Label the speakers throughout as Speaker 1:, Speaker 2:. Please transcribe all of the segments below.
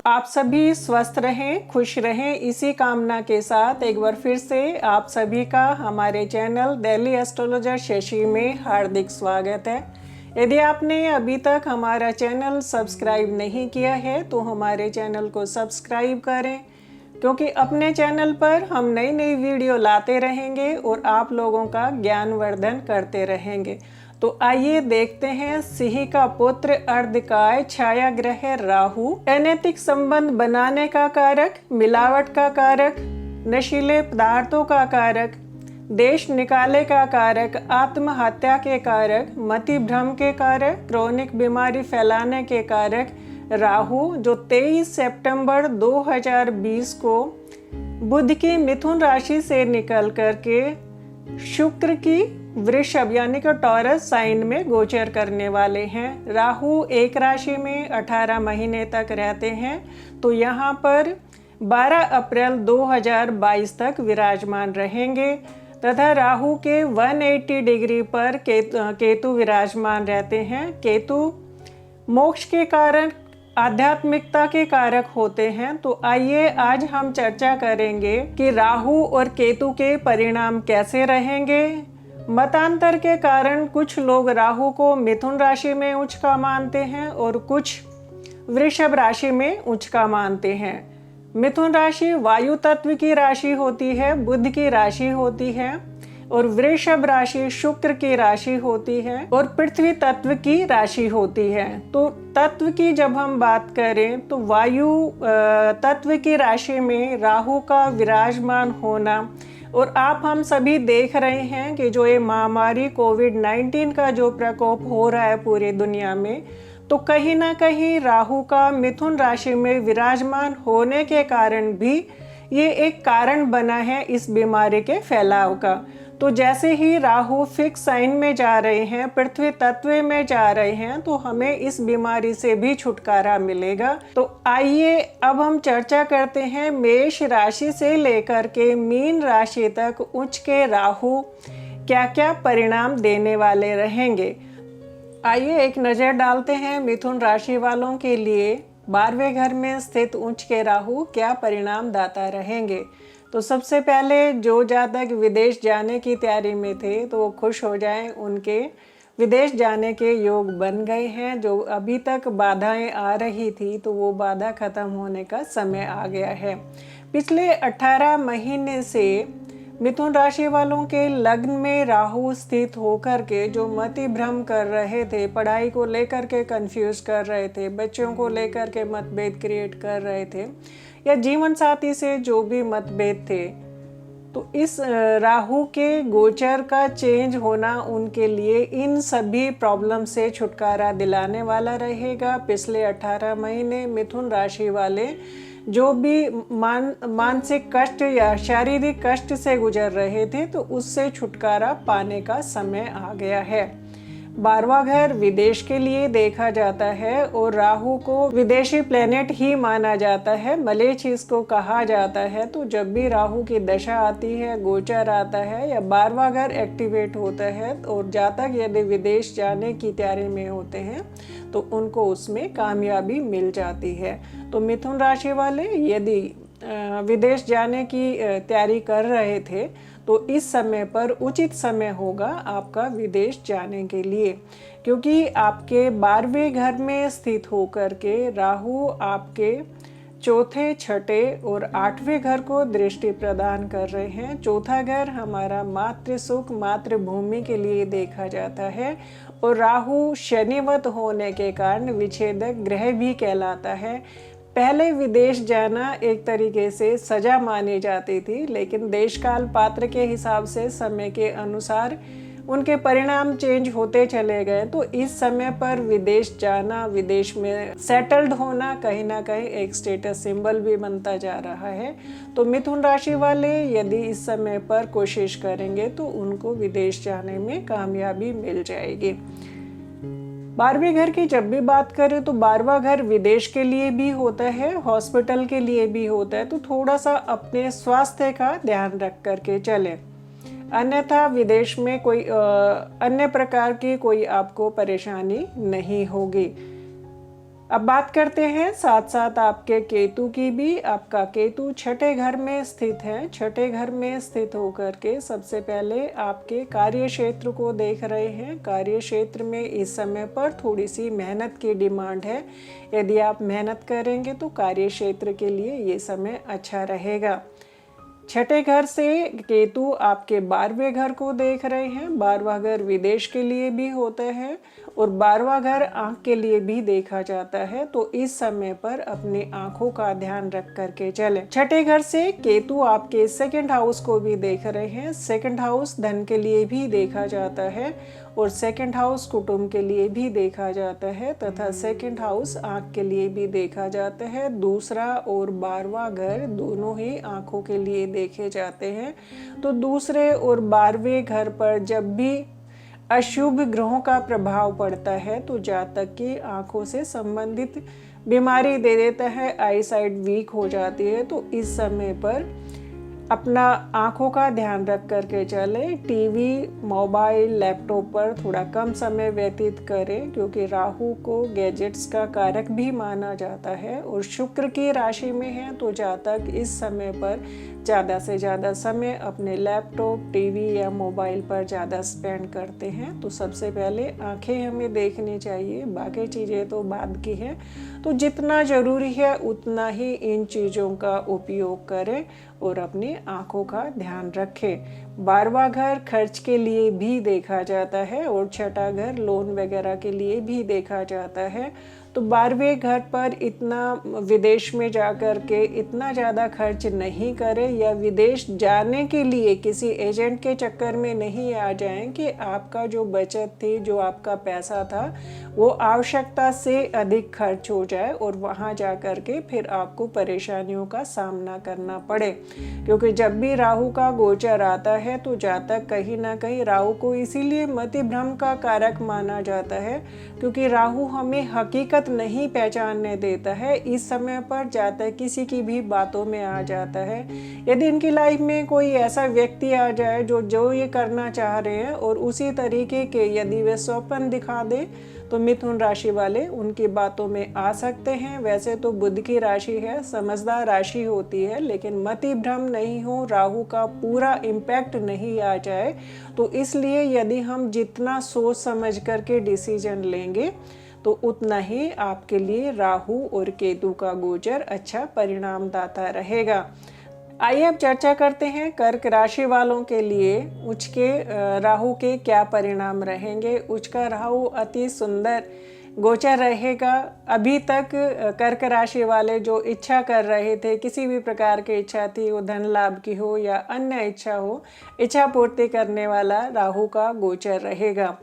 Speaker 1: आप सभी स्वस्थ रहें, खुश रहें, इसी कामना के साथ एक बार फिर से आप सभी का हमारे चैनल डेली एस्ट्रोलॉजर शशि में हार्दिक स्वागत है। यदि आपने अभी तक हमारा चैनल सब्सक्राइब नहीं किया है तो हमारे चैनल को सब्सक्राइब करें, क्योंकि अपने चैनल पर हम नई नई वीडियो लाते रहेंगे और आप लोगों का ज्ञानवर्धन करते रहेंगे। तो आइए देखते हैं सिंह का पुत्र अर्धकाय छाया ग्रह राहु अनैतिक संबंध बनाने का कारक, मिलावट का कारक, नशीले पदार्थों का कारक, देश निकाले का कारक, आत्महत्या के कारक, मति भ्रम के कारक, क्रोनिक बीमारी फैलाने के कारक राहु, जो 23 सितंबर 2020 को बुध की मिथुन राशि से निकल करके शुक्र की वृषभ यानी कि टॉरस साइन में गोचर करने वाले हैं। राहु एक राशि में 18 महीने तक रहते हैं, तो यहाँ पर 12 अप्रैल 2022 तक विराजमान रहेंगे तथा राहु के 180 डिग्री पर केतु विराजमान रहते हैं। केतु मोक्ष के कारण, आध्यात्मिकता के कारक होते हैं। तो आइए आज हम चर्चा करेंगे कि राहु और केतु के परिणाम कैसे रहेंगे। मतांतर के कारण कुछ लोग राहु को मिथुन राशि में उच्च का मानते हैं और कुछ वृषभ राशि में उच्च का मानते हैं। मिथुन राशि वायु तत्व की राशि होती है, बुध की राशि होती है, और वृषभ राशि शुक्र की राशि होती है और पृथ्वी तत्व की राशि होती है। तो तत्व की जब हम बात करें तो वायु तत्व की राशि में राहु का विराजमान होना, और आप हम सभी देख रहे हैं कि जो ये महामारी कोविड-19 का जो प्रकोप हो रहा है पूरी दुनिया में, तो कहीं ना कहीं राहु का मिथुन राशि में विराजमान होने के कारण भी ये एक कारण बना है इस बीमारी के फैलाव का। तो जैसे ही राहु फिक्स साइन में जा रहे हैं, पृथ्वी तत्व में जा रहे हैं, तो हमें इस बीमारी से भी छुटकारा मिलेगा। तो आइए अब हम चर्चा करते हैं मेष राशि से लेकर के मीन राशि तक उच्च के राहु क्या क्या परिणाम देने वाले रहेंगे। आइए एक नज़र डालते हैं मिथुन राशि वालों के लिए 12वें घर में स्थित उच्च के राहु क्या परिणाम दाता रहेंगे। तो सबसे पहले जो जातक विदेश जाने की तैयारी में थे तो वो खुश हो जाएं, उनके विदेश जाने के योग बन गए हैं। जो अभी तक बाधाएं आ रही थी तो वो बाधा खत्म होने का समय आ गया है। पिछले 18 महीने से मिथुन राशि वालों के लग्न में राहु स्थित होकर के जो मति भ्रम कर रहे थे, पढ़ाई को लेकर के कंफ्यूज कर रहे थे, बच्चों को लेकर के मतभेद क्रिएट कर रहे थे, या जीवन साथी से जो भी मतभेद थे, तो इस राहु के गोचर का चेंज होना उनके लिए इन सभी प्रॉब्लम से छुटकारा दिलाने वाला रहेगा। पिछले 18 महीने मिथुन राशि वाले जो भी मानसिक कष्ट या शारीरिक कष्ट से गुजर रहे थे, तो उससे छुटकारा पाने का समय आ गया है। 12वां घर विदेश के लिए देखा जाता है और राहु को विदेशी प्लेनेट ही माना जाता है, मलेच्छ इसको कहा जाता है। तो जब भी राहु की दशा आती है, गोचर आता है या 12वां घर एक्टिवेट होता है और जातक यदि विदेश जाने की तैयारी में होते हैं तो उनको उसमें कामयाबी मिल जाती है। तो मिथुन राशि वाले यदि विदेश जाने की तैयारी कर रहे थे तो इस समय पर उचित समय होगा आपका विदेश जाने के लिए, क्योंकि आपके 12वें घर में स्थित होकर के राहु आपके चौथे, छठे और 8वें घर को दृष्टि प्रदान कर रहे हैं। चौथा घर हमारा मातृ सुख, मातृभूमि के लिए देखा जाता है और राहु शनिवत होने के कारण विच्छेदक ग्रह भी कहलाता है। पहले विदेश जाना एक तरीके से सजा मानी जाती थी, लेकिन देश काल पात्र के हिसाब से समय के अनुसार उनके परिणाम चेंज होते चले गए। तो इस समय पर विदेश जाना, विदेश में सेटल्ड होना कहीं ना कहीं एक स्टेटस सिंबल भी बनता जा रहा है। तो मिथुन राशि वाले यदि इस समय पर कोशिश करेंगे तो उनको विदेश जाने में कामयाबी मिल जाएगी। 12वें घर की जब भी बात करें तो 12वां घर विदेश के लिए भी होता है, हॉस्पिटल के लिए भी होता है। तो थोड़ा सा अपने स्वास्थ्य का ध्यान रख करके चलें, अन्यथा विदेश में कोई अन्य प्रकार की कोई आपको परेशानी नहीं होगी। अब बात करते हैं साथ साथ आपके केतु की भी। आपका केतु छठे घर में स्थित है। छठे घर में स्थित होकर के सबसे पहले आपके कार्य क्षेत्र को देख रहे हैं। कार्य क्षेत्र में इस समय पर थोड़ी सी मेहनत की डिमांड है। यदि आप मेहनत करेंगे तो कार्य क्षेत्र के लिए ये समय अच्छा रहेगा। छठे घर से केतु आपके 12वें घर को देख रहे हैं। 12वां घर विदेश के लिए भी होता है और 12वां घर आँख के लिए भी देखा जाता है। तो इस समय पर अपनी आँखों का ध्यान रख करके चलें। छठे घर से केतु आपके सेकंड हाउस को भी देख रहे हैं। सेकंड हाउस धन के लिए भी देखा जाता है और सेकंड हाउस कुटुंब के लिए भी देखा जाता है तथा सेकंड हाउस आँख के लिए भी देखा जाता है। दूसरा और 12वां घर दोनों ही आँखों के लिए देखे जाते हैं। तो दूसरे और 12वें घर पर जब भी अशुभ ग्रहों का प्रभाव पड़ता है तो जातक की आंखों से संबंधित बीमारी दे देता है। आई साइट वीक हो जाती है। तो इस समय पर अपना आंखों का ध्यान रख करके चले। टीवी, मोबाइल, लैपटॉप पर थोड़ा कम समय व्यतीत करें क्योंकि राहु को गैजेट्स का कारक भी माना जाता है और शुक्र की राशि में है। तो जातक इस समय पर ज़्यादा से ज़्यादा समय अपने लैपटॉप, टीवी या मोबाइल पर ज़्यादा स्पेंड करते हैं। तो सबसे पहले आंखें हमें देखनी चाहिए, बाकी चीज़ें तो बाद की है। तो जितना ज़रूरी है उतना ही इन चीज़ों का उपयोग करें और अपनी आंखों का ध्यान रखें। 12वां घर खर्च के लिए भी देखा जाता है और छठा घर लोन वगैरह के लिए भी देखा जाता है। तो 12वें घर पर इतना विदेश में जाकर के इतना ज़्यादा खर्च नहीं करें या विदेश जाने के लिए किसी एजेंट के चक्कर में नहीं आ जाएं कि आपका जो बचत थी, जो आपका पैसा था, वो आवश्यकता से अधिक खर्च हो जाए और वहाँ जा कर के फिर आपको परेशानियों का सामना करना पड़े। क्योंकि जब भी राहु का गोचर आता है तो जातक कहीं ना कहीं राहु को इसीलिए मति भ्रम का कारक माना जाता है क्योंकि राहु हमें हकीकत नहीं पहचानने देता है। इस समय पर जातक किसी की भी बातों में आ जाता है। यदि इनकी लाइफ में कोई ऐसा व्यक्ति आ जाए जो ये करना चाह रहे हैं और उसी तरीके के यदि वे स्वप्न दिखा दे तो मिथुन राशि वाले उनकी बातों में आ सकते हैं। वैसे तो बुध की राशि है, समझदार राशि होती है, लेकिन मति भ्रम नहीं हो, राहु का पूरा इम्पैक्ट नहीं आ जाए। तो इसलिए यदि हम जितना सोच समझ करके डिसीजन लेंगे तो उतना ही आपके लिए राहु और केतु का गोचर अच्छा परिणाम दाता रहेगा। आइए अब चर्चा करते हैं कर्क राशि वालों के लिए उच्च के राहु के क्या परिणाम रहेंगे। उच्च का राहु अति सुंदर गोचर रहेगा। अभी तक कर्क राशि वाले जो इच्छा कर रहे थे, किसी भी प्रकार की इच्छा थी, वो धन लाभ की हो या अन्य इच्छा हो, इच्छा पूर्ति करने वाला राहु का गोचर रहेगा।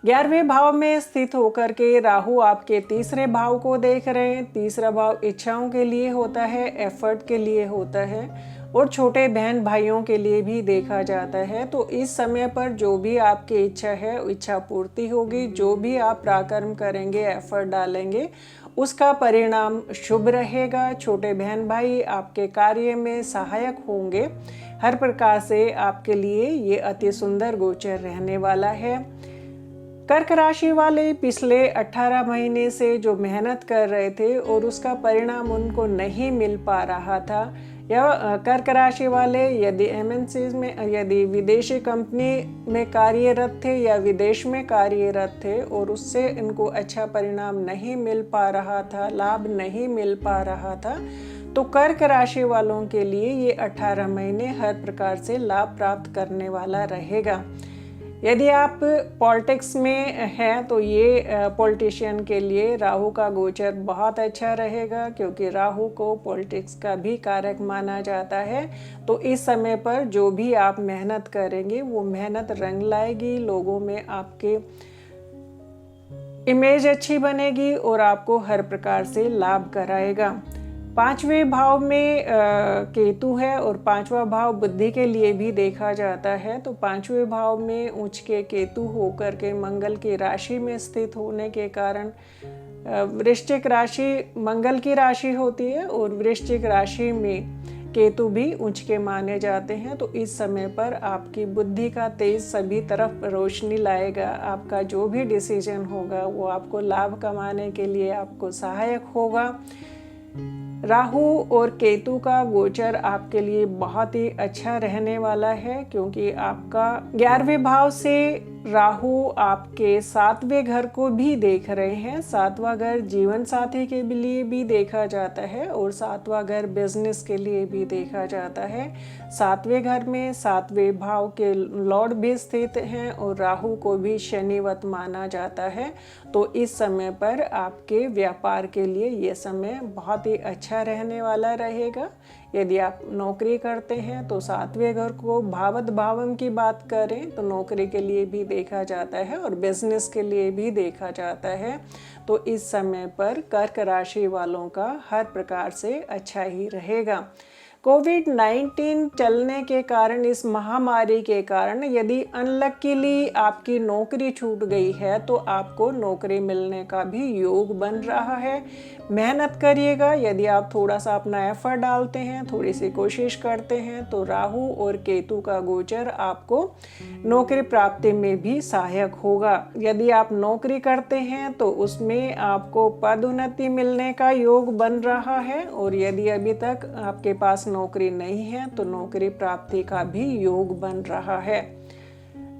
Speaker 1: 11वें भाव में स्थित होकर के राहु आपके तीसरे भाव को देख रहे हैं। तीसरा भाव इच्छाओं के लिए होता है, एफर्ट के लिए होता है और छोटे बहन भाइयों के लिए भी देखा जाता है। तो इस समय पर जो भी आपकी इच्छा है, इच्छा पूर्ति होगी। जो भी आप पराक्रम करेंगे, एफर्ट डालेंगे, उसका परिणाम शुभ रहेगा। छोटे बहन भाई आपके कार्य में सहायक होंगे। हर प्रकार से आपके लिए ये अति सुंदर गोचर रहने वाला है। कर्क राशि वाले पिछले 18 महीने से जो मेहनत कर रहे थे और उसका परिणाम उनको नहीं मिल पा रहा था, या कर्क राशि वाले यदि एमएनसीज में, यदि विदेशी कंपनी में कार्यरत थे या विदेश में कार्यरत थे और उससे इनको अच्छा परिणाम नहीं मिल पा रहा था, लाभ नहीं मिल पा रहा था, तो कर्क राशि वालों के लिए ये 18 महीने हर प्रकार से लाभ प्राप्त करने वाला रहेगा। यदि आप पॉलिटिक्स में हैं तो ये पॉलिटिशियन के लिए राहु का गोचर बहुत अच्छा रहेगा क्योंकि राहु को पॉलिटिक्स का भी कारक माना जाता है। तो इस समय पर जो भी आप मेहनत करेंगे वो मेहनत रंग लाएगी, लोगों में आपके इमेज अच्छी बनेगी और आपको हर प्रकार से लाभ कराएगा। 5वें भाव में केतु है और 5वां भाव बुद्धि के लिए भी देखा जाता है। तो 5वें भाव में उच्च के केतु होकर के मंगल की राशि में स्थित होने के कारण वृश्चिक राशि मंगल की राशि होती है और वृश्चिक राशि में केतु भी उच्च के माने जाते हैं। तो इस समय पर आपकी बुद्धि का तेज सभी तरफ रोशनी लाएगा। आपका जो भी डिसीजन होगा वो आपको लाभ कमाने के लिए आपको सहायक होगा। राहु और केतु का गोचर आपके लिए बहुत ही अच्छा रहने वाला है, क्योंकि आपका 11वें भाव से राहु आपके 7वें घर को भी देख रहे हैं। 7वां घर जीवन साथी के लिए भी देखा जाता है और 7वां घर बिजनेस के लिए भी देखा जाता है। 7वें घर में 7वें भाव के लॉर्ड भी स्थित हैं और राहु को भी शनिवत माना जाता है। तो इस समय पर आपके व्यापार के लिए ये समय बहुत ही अच्छा रहने वाला रहेगा। यदि आप नौकरी करते हैं तो 7वें घर को भावत भावम की बात करें तो नौकरी के लिए भी देखा जाता है और बिजनेस के लिए भी देखा जाता है। तो इस समय पर कर्क राशि वालों का हर प्रकार से अच्छा ही रहेगा। कोविड-19 चलने के कारण, इस महामारी के कारण यदि अनलकीली आपकी नौकरी छूट गई है तो आपको नौकरी मिलने का भी योग बन रहा है। मेहनत करिएगा। यदि आप थोड़ा सा अपना एफर्ट डालते हैं, थोड़ी सी कोशिश करते हैं तो राहु और केतु का गोचर आपको नौकरी प्राप्ति में भी सहायक होगा। यदि आप नौकरी करते हैं तो उसमें आपको पदोन्नति मिलने का योग बन रहा है और यदि अभी तक आपके पास नौकरी नहीं है तो नौकरी प्राप्ति का भी योग बन रहा है।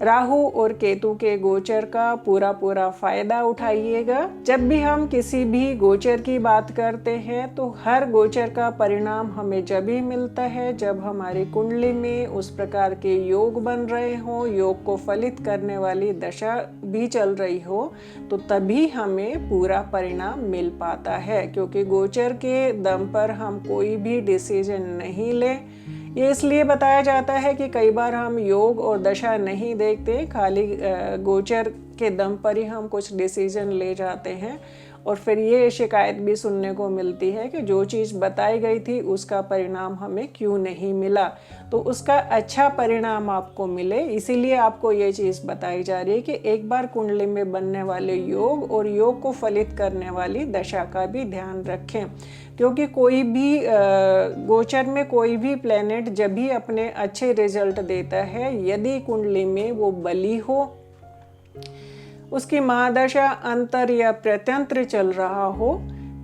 Speaker 1: राहु और केतु के गोचर का पूरा फायदा उठाइएगा। जब भी हम किसी भी गोचर की बात करते हैं तो हर गोचर का परिणाम हमें जब भी मिलता है जब हमारी कुंडली में उस प्रकार के योग बन रहे हो, योग को फलित करने वाली दशा भी चल रही हो, तो तभी हमें पूरा परिणाम मिल पाता है। क्योंकि गोचर के दम पर हम कोई भी डिसीजन नहीं ले। ये इसलिए बताया जाता है कि कई बार हम योग और दशा नहीं देखते, खाली गोचर के दम पर ही हम कुछ डिसीजन ले जाते हैं और फिर ये शिकायत भी सुनने को मिलती है कि जो चीज़ बताई गई थी उसका परिणाम हमें क्यों नहीं मिला। तो उसका अच्छा परिणाम आपको मिले, इसीलिए आपको ये चीज़ बताई जा रही है कि एक बार कुंडली में बनने वाले योग और योग को फलित करने वाली दशा का भी ध्यान रखें। क्योंकि कोई भी गोचर में कोई भी प्लैनेट जब भी अपने अच्छे रिजल्ट देता है, यदि कुंडली में वो बली हो, उसकी महादशा अंतर या प्रत्यंत्र चल रहा हो,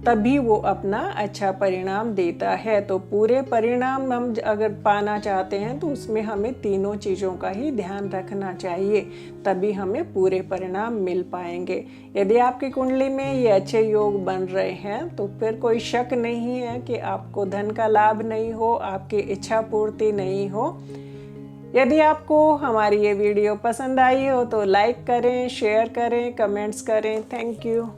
Speaker 1: तभी वो अपना अच्छा परिणाम देता है। तो पूरे परिणाम हम अगर पाना चाहते हैं तो उसमें हमें तीनों चीज़ों का ही ध्यान रखना चाहिए, तभी हमें पूरे परिणाम मिल पाएंगे। यदि आपकी कुंडली में ये अच्छे योग बन रहे हैं तो फिर कोई शक नहीं है कि आपको धन का लाभ नहीं हो, आपकी इच्छा पूर्ति नहीं हो। यदि आपको हमारी ये वीडियो पसंद आई हो तो लाइक करें, शेयर करें, कमेंट्स करें। Thank you.